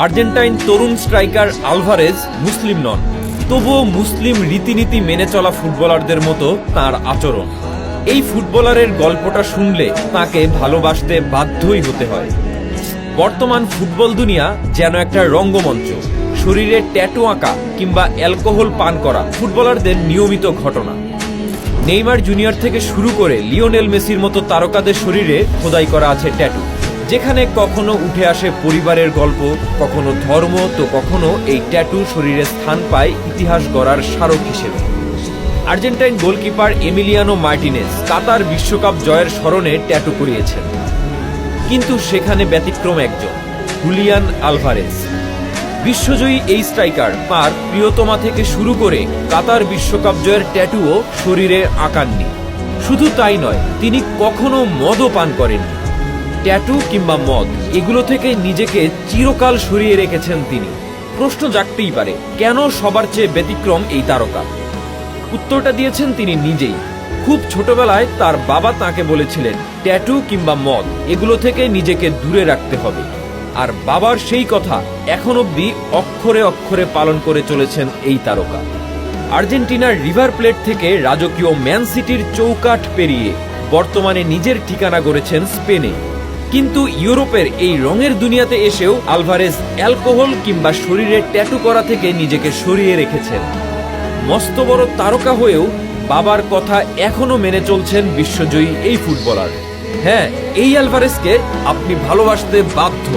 Argentine তরুণ striker Alvarez মুসলিম নন, তবুও মুসলিম রীতিনীতি মেনে চলা ফুটবলারদের মতো তার আচরণ। এই ফুটবলারের গল্পটা শুনলে তাকে ভালোবাসতে বাধ্যই হতে হয়। বর্তমান ফুটবল দুনিয়া যেন একটা রঙ্গমঞ্চ। শরীরে ট্যাটু আঁকা কিংবা অ্যালকোহল পান করা ফুটবলারদের নিয়মিত ঘটনা। নেইমার জুনিয়র থেকে শুরু করে লিওনেল মেসির মতো তারকাদের শরীরে খোদাই করা আছে ট্যাটু, যেখানে কখনো উঠে আসে পরিবারের গল্প, কখনো ধর্ম, তো কখনো এই ট্যাটু শরীরে স্থান পায় ইতিহাস গড়ার স্মারক হিসেবে। আর্জেন্টাইন গোলকিপার এমিলিয়ানো মার্টিনেজ কাতার বিশ্বকাপ জয়ের স্মরণে ট্যাটু করিয়েছেন, কিন্তু সেখানে ব্যতিক্রম একজন, হুলিয়ান আলভারেজ। বিশ্বজয়ী এই স্ট্রাইকার তার প্রিয়তমা থেকে শুরু করে কাতার বিশ্বকাপ জয়ের ট্যাটুও শরীরে আঁকাননি। শুধু তাই নয়, তিনি কখনো মদও পান করেননি। ট্যাটু কিংবা মদ এগুলো থেকে নিজেকে চিরকাল সরিয়ে রেখেছেন তিনি। প্রশ্ন জাগতেই পারে, কেন সবার চেয়ে ব্যতিক্রম এই তারকা? উত্তরটা দিয়েছেন তিনি নিজেই। খুব ছোটবেলায় তার বাবা তাকে বলেছিলেন, ট্যাটু কিংবা মদ এগুলো থেকে নিজেকে দূরে রাখতে হবে। আর বাবার সেই কথা এখন অবধি অক্ষরে অক্ষরে পালন করে চলেছেন এই তারকা। আর্জেন্টিনার রিভার প্লেট থেকে রাজকীয় ম্যান সিটির চৌকাঠ পেরিয়ে বর্তমানে নিজের ঠিকানা গড়েছেন স্পেনে। কিন্তু ইউরোপের এই রঙের দুনিয়াতে এসেও আলভারেজ অ্যালকোহল কিংবা শরীরে ট্যাটু করা থেকে নিজেকে সরিয়ে রেখেছেন। মস্ত বড় তারকা হয়েও বাবার কথা এখনো মেনে চলছেন বিশ্বজয়ী এই ফুটবলার। হ্যাঁ, এই আলভারেজকে আপনি ভালোবাসতে বাধ্য।